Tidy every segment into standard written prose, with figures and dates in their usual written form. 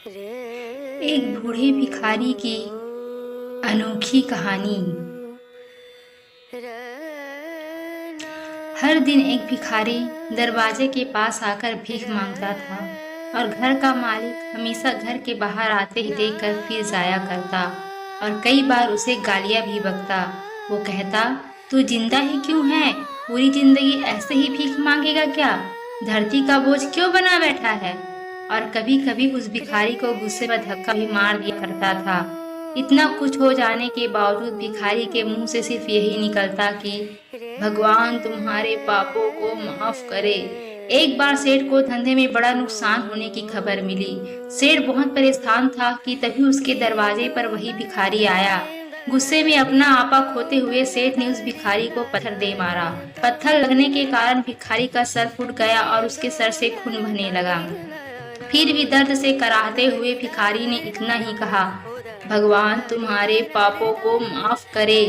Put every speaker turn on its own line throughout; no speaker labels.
एक बूढ़े भिखारी की अनोखी कहानी। हर दिन एक भिखारी दरवाजे के पास आकर भीख मांगता था और घर का मालिक हमेशा घर के बाहर आते ही देखकर फिर जाया करता और कई बार उसे गालियां भी बकता। वो कहता, तू जिंदा ही क्यों है? पूरी जिंदगी ऐसे ही भीख मांगेगा क्या? धरती का बोझ क्यों बना बैठा है? और कभी कभी उस भिखारी को गुस्से में धक्का भी मार दिया करता था। इतना कुछ हो जाने के बावजूद भिखारी के मुंह से सिर्फ यही निकलता कि भगवान तुम्हारे पापों को माफ करे। एक बार सेठ को धंधे में बड़ा नुकसान होने की खबर मिली। सेठ बहुत परेशान था कि तभी उसके दरवाजे पर वही भिखारी आया। गुस्से में अपना आपा खोते हुए सेठ ने उस भिखारी को पत्थर दे मारा। पत्थर लगने के कारण भिखारी का सर फूट गया और उसके सर से खून बहने लगा। फिर भी दर्द से कराहते हुए भिखारी ने इतना ही कहा, भगवान तुम्हारे पापों को माफ करे।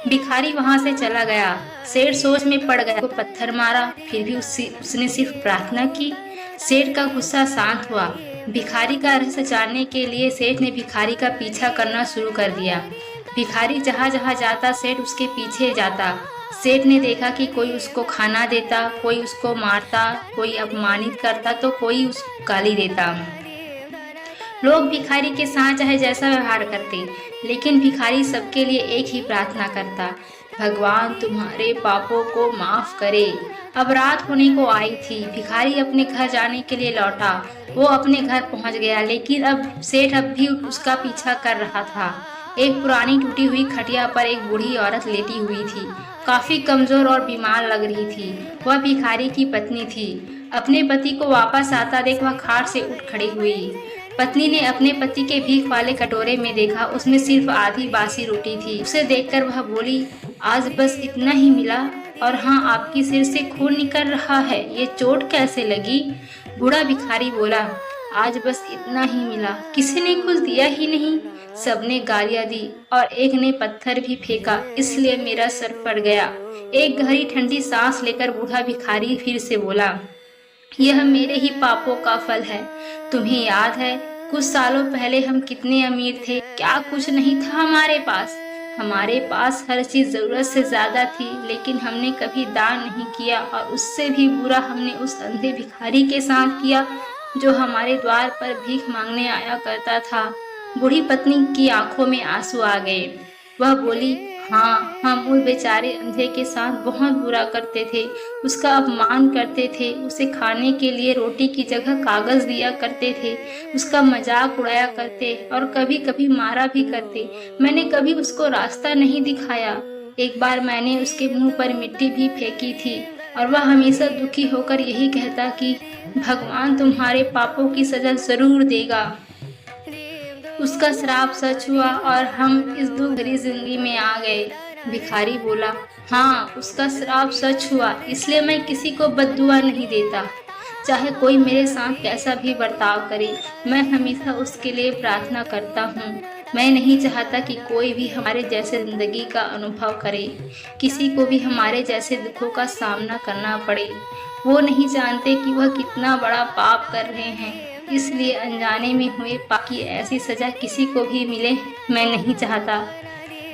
भिखारी वहां से चला गया। सेठ सोच में पड़ गया, को पत्थर मारा, फिर भी उसने सिर्फ प्रार्थना की। सेठ का गुस्सा शांत हुआ। भिखारी का रहस्य जानने के लिए सेठ ने भिखारी का पीछा करना शुरू कर दिया। भिखारी जहाँ जहाँ जाता सेठ उसके पीछे जाता। सेठ ने देखा कि कोई उसको खाना देता, कोई उसको मारता, कोई अपमानित करता तो कोई उसको गाली देता। लोग भिखारी के साथ चाहे जैसा व्यवहार करते, लेकिन भिखारी सबके लिए एक ही प्रार्थना करता, भगवान तुम्हारे पापों को माफ करे। अब रात होने को आई थी। भिखारी अपने घर जाने के लिए लौटा। वो अपने घर पहुंच गया, लेकिन अब सेठ अब भी उसका पीछा कर रहा था। एक पुरानी टूटी हुई खटिया पर एक बूढ़ी औरत लेटी हुई थी। काफी कमजोर और बीमार लग रही थी। वह भिखारी की पत्नी थी। अपने पति को वापस आता देख वह खाट से उठ खड़ी हुई। पत्नी ने अपने पति के भीख वाले कटोरे में देखा, उसमें सिर्फ आधी बासी रोटी थी। उसे देखकर वह बोली, आज बस इतना ही मिला? और हाँ, आपकी सिर से खून निकल रहा है, ये चोट कैसे लगी? बूढ़ा भिखारी बोला, आज बस इतना ही मिला, किसी ने कुछ दिया ही नहीं। सबने गालियां दी और एक ने पत्थर भी फेंका, इसलिए मेरा सर फट गया। एक गहरी ठंडी सांस लेकर बूढ़ा भिखारी फिर से बोला, यह मेरे ही पापों का फल है। तुम्हें याद है कुछ सालों पहले हम कितने अमीर थे? क्या कुछ नहीं था हमारे पास। हमारे पास हर चीज जरूरत से ज्यादा थी, लेकिन हमने कभी दान नहीं किया और उससे भी बुरा हमने उस अंधे भिखारी के साथ किया जो हमारे द्वार पर भीख मांगने आया करता था। बूढ़ी पत्नी की आंखों में आंसू आ गए। वह बोली, हाँ, हम उस बेचारे अंधे के साथ बहुत बुरा करते थे, उसका अपमान करते थे, उसे खाने के लिए रोटी की जगह कागज दिया करते थे, उसका मजाक उड़ाया करते और कभी कभी मारा भी करते। मैंने कभी उसको रास्ता नहीं दिखाया। एक बार मैंने उसके मुंह पर मिट्टी भी फेंकी थी और वह हमेशा दुखी होकर यही कहता कि भगवान तुम्हारे पापों की सजा जरूर देगा। उसका श्राप सच हुआ और हम इस दुख भरी जिंदगी में आ गए। भिखारी बोला, हाँ, उसका श्राप सच हुआ, इसलिए मैं किसी को बद्दुआ नहीं देता। चाहे कोई मेरे साथ कैसा भी बर्ताव करे, मैं हमेशा उसके लिए प्रार्थना करता हूँ। मैं नहीं चाहता कि कोई भी हमारे जैसे जिंदगी का अनुभव करे, किसी को भी हमारे जैसे दुखों का सामना करना पड़े। वो नहीं जानते कि वह कितना बड़ा पाप कर रहे हैं, इसलिए अनजाने में हुए पाप की ऐसी सजा किसी को भी मिले मैं नहीं चाहता।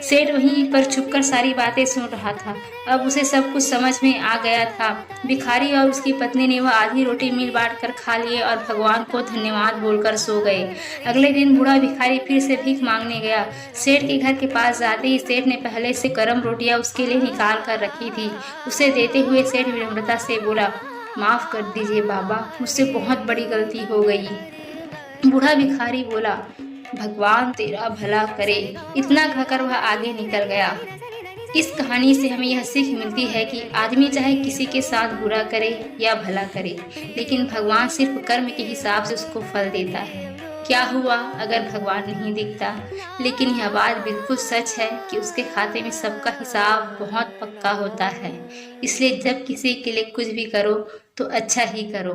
सेठ वहीं पर छुपकर सारी बातें सुन रहा था। अब उसे सब कुछ समझ में आ गया था। भिखारी और उसकी पत्नी ने वह आधी रोटी मिल बांट कर खा लिए और भगवान को धन्यवाद बोलकर सो गए। अगले दिन बूढ़ा भिखारी फिर से भीख मांगने गया। सेठ के घर के पास जाते ही सेठ ने पहले से गर्म रोटियां उसके लिए निकाल कर रखी थी। उसे देते हुए सेठ विनम्रता से बोला, माफ कर दीजिए बाबा, मुझसे बहुत बड़ी गलती हो गई। बूढ़ा भिखारी बोला, भगवान तेरा भला करे। इतना कहकर वह आगे निकल गया। इस कहानी से हमें यह सीख मिलती है कि आदमी चाहे किसी के साथ बुरा करे या भला करे, लेकिन भगवान सिर्फ कर्म के हिसाब से उसको फल देता है। क्या हुआ अगर भगवान नहीं दिखता? लेकिन यह बात बिल्कुल सच है कि उसके खाते में सबका हिसाब बहुत पक्का होता है। इसलिए जब किसी के लिए कुछ भी करो तो अच्छा ही करो।